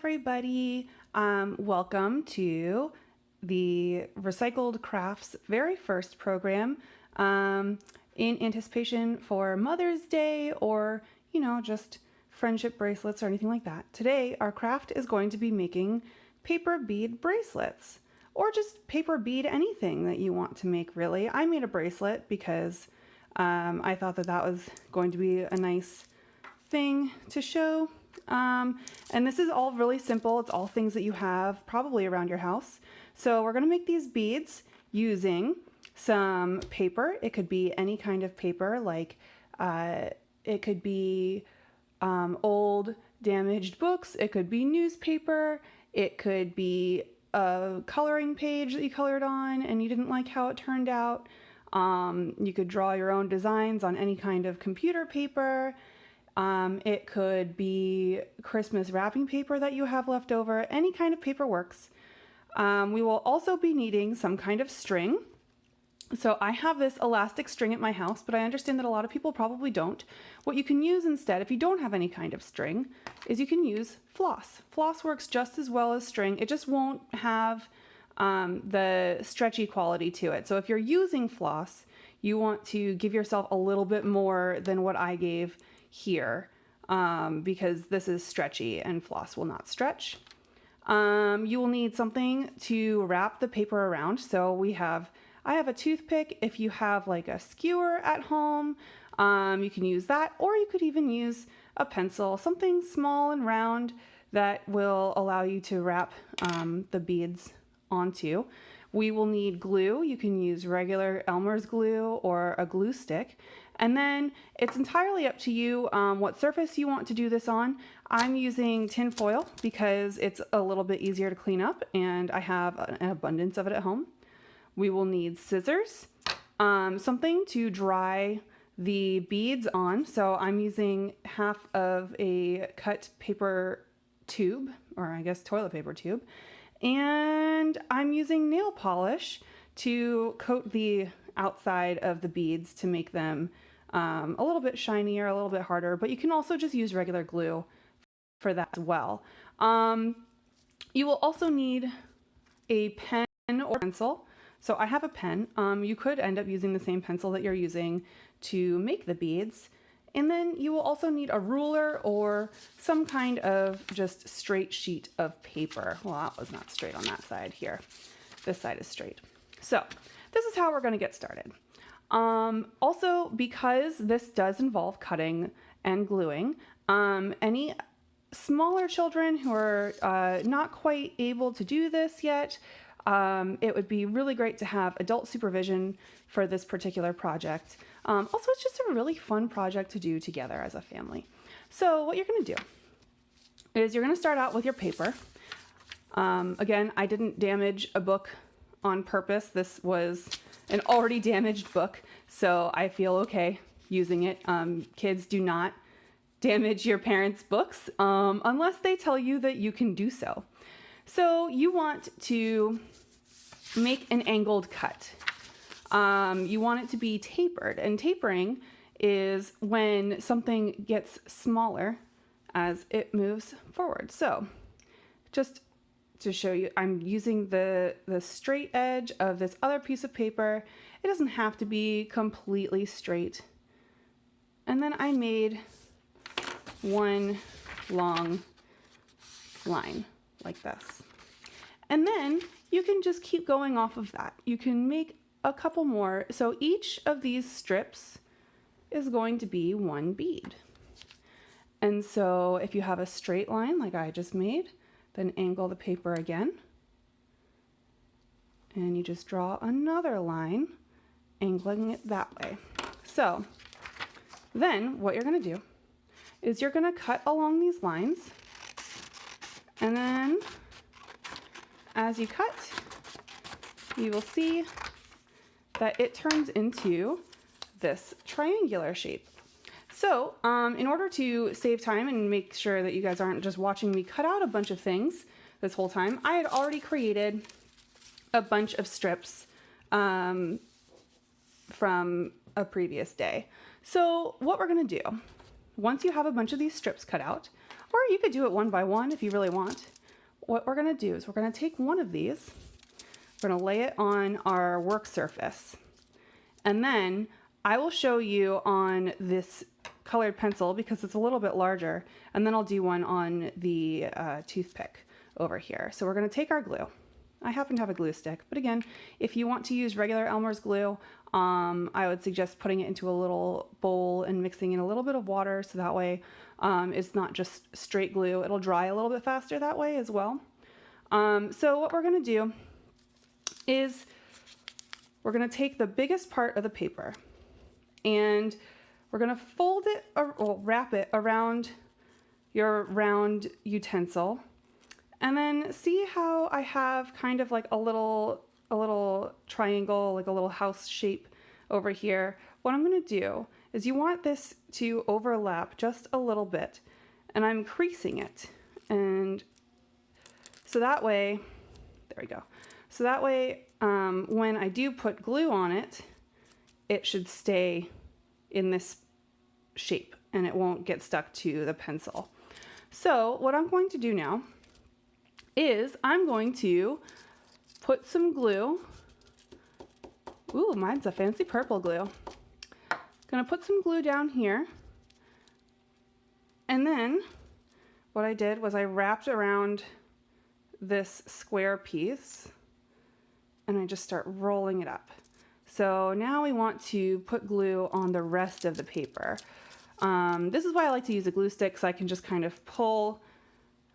everybody. Welcome to the Recycled Crafts very first program in anticipation for Mother's Day or, just friendship bracelets or anything like that. Today, our craft is going to be making paper bead bracelets or just paper bead anything that you want to make, really. I made a bracelet because I thought that was going to be a nice thing to show. And this is all really simple. It's all things that you have probably around your house. So we're going to make these beads using some paper. It could be any kind of paper, like it could be old damaged books. It could be newspaper. It could be a coloring page that you colored on and you didn't like how it turned out. You could draw your own designs on any kind of computer paper. It could be Christmas wrapping paper that you have left over. Any kind of paper works. We will also be needing some kind of string. So I have this elastic string at my house, but I understand that a lot of people probably don't. What you can use instead, if you don't have any kind of string, is you can use floss. Floss works just as well as string. It just won't have the stretchy quality to it. So if you're using floss, you want to give yourself a little bit more than what I gave here because this is stretchy and floss will not stretch. You will need something to wrap the paper around. So I have a toothpick. If you have like a skewer at home, you can use that, or you could even use a pencil, something small and round that will allow you to wrap the beads onto. We will need glue. You can use regular Elmer's glue or a glue stick. And then it's entirely up to you what surface you want to do this on. I'm using tin foil because it's a little bit easier to clean up and I have an abundance of it at home. We will need scissors, something to dry the beads on. So I'm using half of a cut paper tube, or I guess toilet paper tube. And I'm using nail polish to coat the outside of the beads to make them a little bit shinier, a little bit harder, but you can also just use regular glue for that as well. You will also need a pen or pencil. So I have a pen. You could end up using the same pencil that you're using to make the beads. And then you will also need a ruler or some kind of just straight sheet of paper. Well, that was not straight on that side here. This side is straight. So this is how we're going to get started. Also, because this does involve cutting and gluing, any smaller children who are not quite able to do this yet, it would be really great to have adult supervision for this particular project. Also, it's just a really fun project to do together as a family. So what you're going to do is you're going to start out with your paper. Again, I didn't damage a book on purpose. This was an already damaged book, so I feel okay using it. Kids, do not damage your parents' books unless they tell you that you can do so. So you want to make an angled cut. You want it to be tapered, and tapering is when something gets smaller as it moves forward. So just to show you, I'm using the straight edge of this other piece of paper. It doesn't have to be completely straight. And then I made one long line like this. And then you can just keep going off of that. You can make a couple more. So each of these strips is going to be one bead. And so if you have a straight line like I just made, then angle the paper again. And you just draw another line, angling it that way. So then what you're going to do is you're going to cut along these lines. And then as you cut, you will see that it turns into this triangular shape. So in order to save time and make sure that you guys aren't just watching me cut out a bunch of things this whole time, I had already created a bunch of strips from a previous day. So what we're going to do, once you have a bunch of these strips cut out, or you could do it one by one if you really want, what we're going to do is we're going to take one of these, we're going to lay it on our work surface, and then I will show you on this colored pencil because it's a little bit larger, and then I'll do one on the toothpick over here. So we're going to take our glue. I happen to have a glue stick, but again, if you want to use regular Elmer's glue, I would suggest putting it into a little bowl and mixing in a little bit of water so that way it's not just straight glue. It'll dry a little bit faster that way as well. So what we're going to do is we're going to take the biggest part of the paper and we're going to fold it or wrap it around your round utensil. And then see how I have kind of like a little triangle, like a little house shape over here. What I'm going to do is you want this to overlap just a little bit, and I'm creasing it. And so that way, there we go. So that way, when I do put glue on it, it should stay in this shape and it won't get stuck to the pencil. So what I'm going to do now is I'm going to put some glue. Ooh, mine's a fancy purple glue. Gonna put some glue down here. And then what I did was I wrapped around this square piece and I just start rolling it up. So now we want to put glue on the rest of the paper. This is why I like to use a glue stick, so I can just kind of pull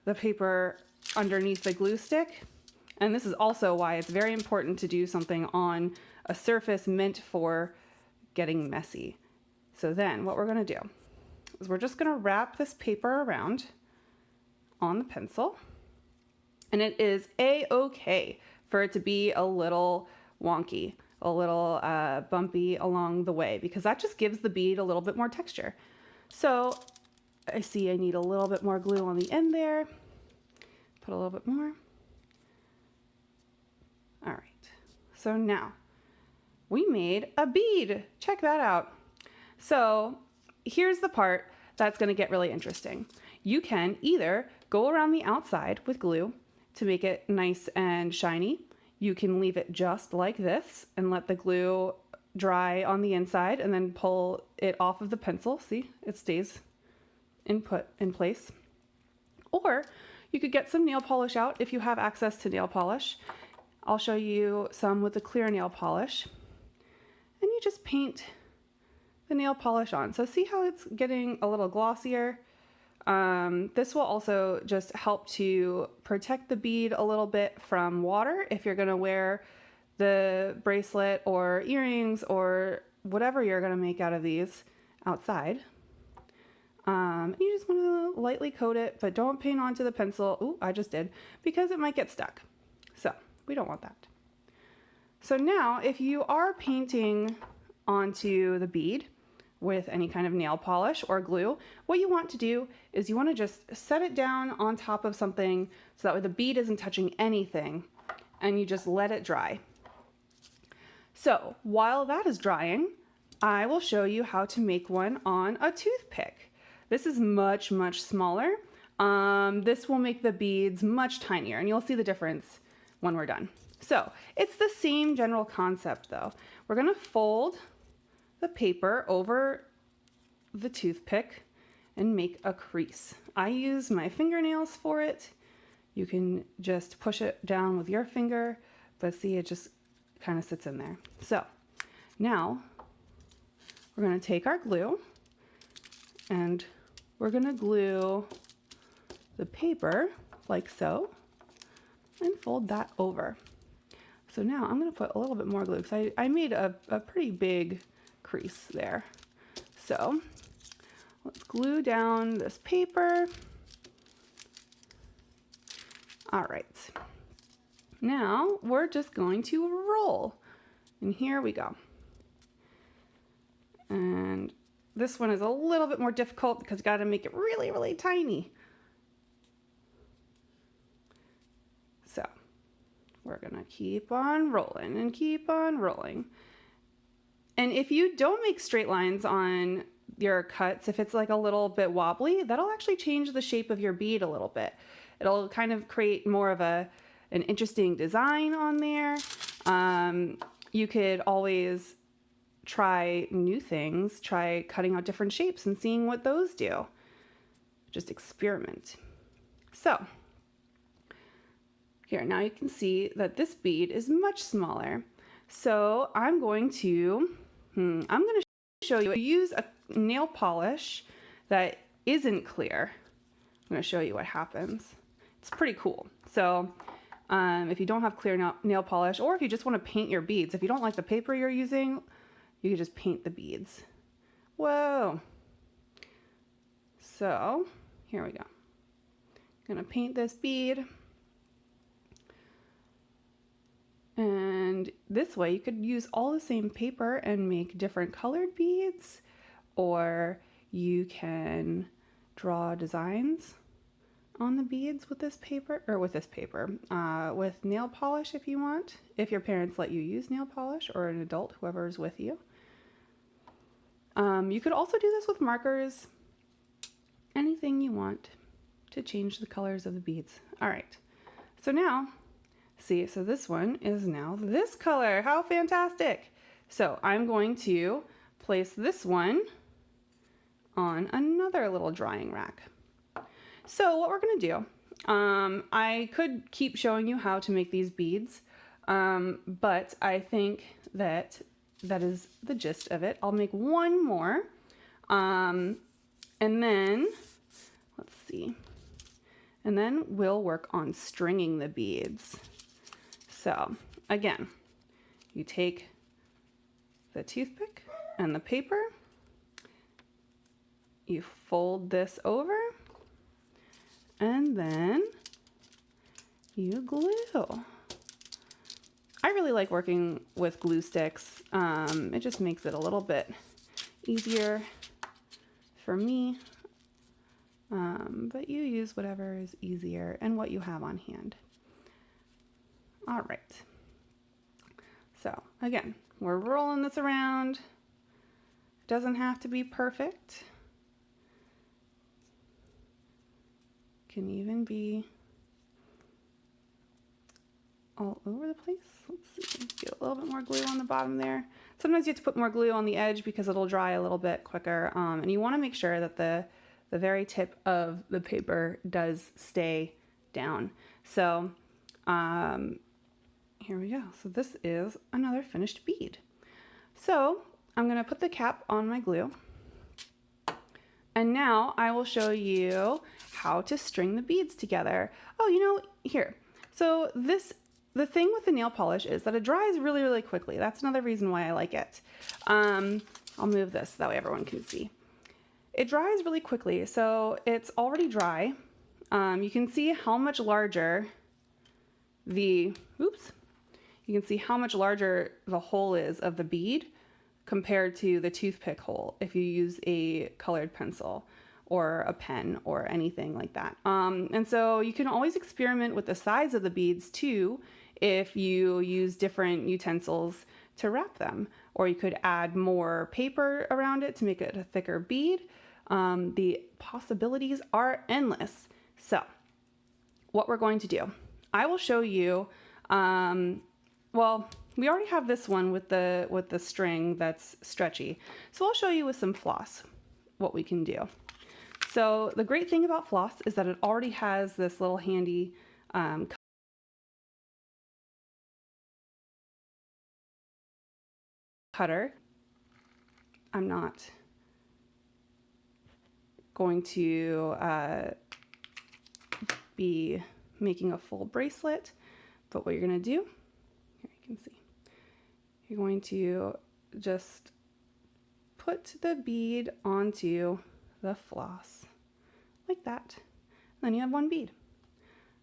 the paper underneath the glue stick. And this is also why it's very important to do something on a surface meant for getting messy. So then what we're going to do is we're just going to wrap this paper around on the pencil. And it is a-okay for it to be a little wonky, a little bumpy along the way, because that just gives the bead a little bit more texture. So I see I need a little bit more glue on the end there. Put a little bit more. All right, so now we made a bead. Check that out. So here's the part that's going to get really interesting. You can either go around the outside with glue to make it nice and shiny. You can leave it just like this and let the glue dry on the inside and then pull it off of the pencil. See, it stays in place. Or you could get some nail polish out if you have access to nail polish. I'll show you some with the clear nail polish. And you just paint the nail polish on. So see how it's getting a little glossier? This will also just help to protect the bead a little bit from water if you're going to wear the bracelet or earrings or whatever you're going to make out of these outside. You just want to lightly coat it, but don't paint onto the pencil. Ooh, I just did, because it might get stuck. So we don't want that. So now if you are painting onto the bead with any kind of nail polish or glue, what you want to do is you want to just set it down on top of something so that way the bead isn't touching anything, and you just let it dry. So while that is drying, I will show you how to make one on a toothpick. This is much, much smaller. This will make the beads much tinier, and you'll see the difference when we're done. So it's the same general concept though. We're gonna fold the paper over the toothpick and make a crease. I use my fingernails for it. You can just push it down with your finger, but see, it just kind of sits in there. So now we're gonna take our glue and we're gonna glue the paper like so and fold that over. So now I'm gonna put a little bit more glue because I made a pretty big crease there. So let's glue down this paper. All right, now we're just going to roll, and here we go. And this one is a little bit more difficult because you got to make it really, really tiny. So we're gonna keep on rolling and keep on rolling. And if you don't make straight lines on your cuts, if it's like a little bit wobbly, that'll actually change the shape of your bead a little bit. It'll kind of create more of an interesting design on there. You could always try new things, try cutting out different shapes and seeing what those do. Just experiment. So here, now you can see that this bead is much smaller. So I'm going to show you. Use a nail polish that isn't clear. I'm going to show you what happens. It's pretty cool. So if you don't have clear nail polish, or if you just want to paint your beads, if you don't like the paper you're using, you can just paint the beads. Whoa. So here we go. I'm going to paint this bead. And this way you could use all the same paper and make different colored beads, or you can draw designs on the beads with this paper, with nail polish if you want, if your parents let you use nail polish, or an adult, whoever is with you. You could also do this with markers, anything you want to change the colors of the beads. All right, so now, see, so this one is now this color. How fantastic. So I'm going to place this one on another little drying rack. So what we're going to do, I could keep showing you how to make these beads, but I think that is the gist of it. I'll make one more, and then, let's see, and then we'll work on stringing the beads. So again, you take the toothpick and the paper, you fold this over, and then you glue. I really like working with glue sticks. It just makes it a little bit easier for me, but you use whatever is easier and what you have on hand. All right, so again, we're rolling this around. It doesn't have to be perfect. Can even be all over the place. Let's see, get a little bit more glue on the bottom there. Sometimes you have to put more glue on the edge because it'll dry a little bit quicker, and you want to make sure that the very tip of the paper does stay down. So here we go. So this is another finished bead. So I'm going to put the cap on my glue. And now I will show you how to string the beads together. Oh, you know, here. So the thing with the nail polish is that it dries really, really quickly. That's another reason why I like it. I'll move this, that way everyone can see. It dries really quickly, so it's already dry. You can see how much larger you can see how much larger the hole is of the bead compared to the toothpick hole if you use a colored pencil or a pen or anything like that. And so you can always experiment with the size of the beads too if you use different utensils to wrap them, or you could add more paper around it to make it a thicker bead. The possibilities are endless. So what we're going to do, I will show you, well, we already have this one with the string that's stretchy. So I'll show you with some floss what we can do. So the great thing about floss is that it already has this little handy cutter. I'm not going to be making a full bracelet, but what you're going to do, here you can see, you're going to just put the bead onto the floss like that. Then you have one bead.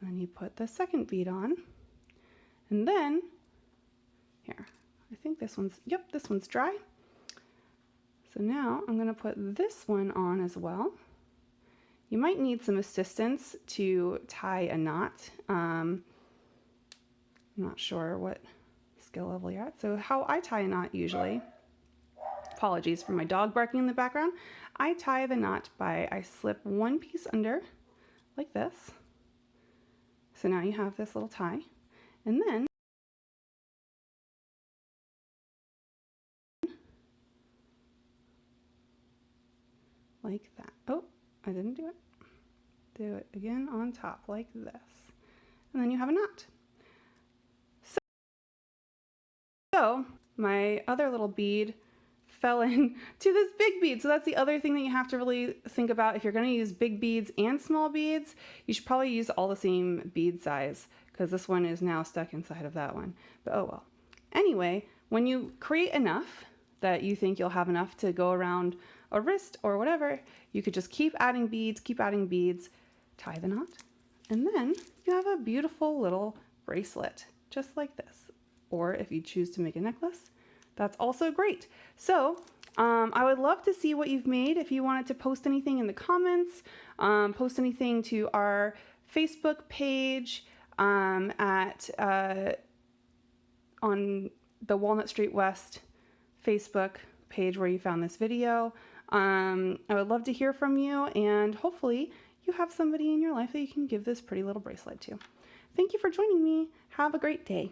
And then you put the second bead on, and then here, I think this one's, yep, this one's dry. So now I'm going to put this one on as well. You might need some assistance to tie a knot. I'm not sure what skill level you're at. So how I tie a knot usually Apologies for my dog barking in the background. I tie the knot by, I slip one piece under like this. So now you have this little tie, and then like that. Oh, I didn't do it. Do it again on top like this. And then you have a knot. So my other little bead fell into this big bead. So that's the other thing that you have to really think about. If you're going to use big beads and small beads, you should probably use all the same bead size, because this one is now stuck inside of that one. But oh well. Anyway, when you create enough that you think you'll have enough to go around a wrist or whatever, you could just keep adding beads, tie the knot, and then you have a beautiful little bracelet, just like this. Or if you choose to make a necklace, that's also great. So I would love to see what you've made. If you wanted to post anything in the comments, post anything to our Facebook page on the Walnut Street West Facebook page where you found this video. I would love to hear from you, and hopefully you have somebody in your life that you can give this pretty little bracelet to. Thank you for joining me. Have a great day.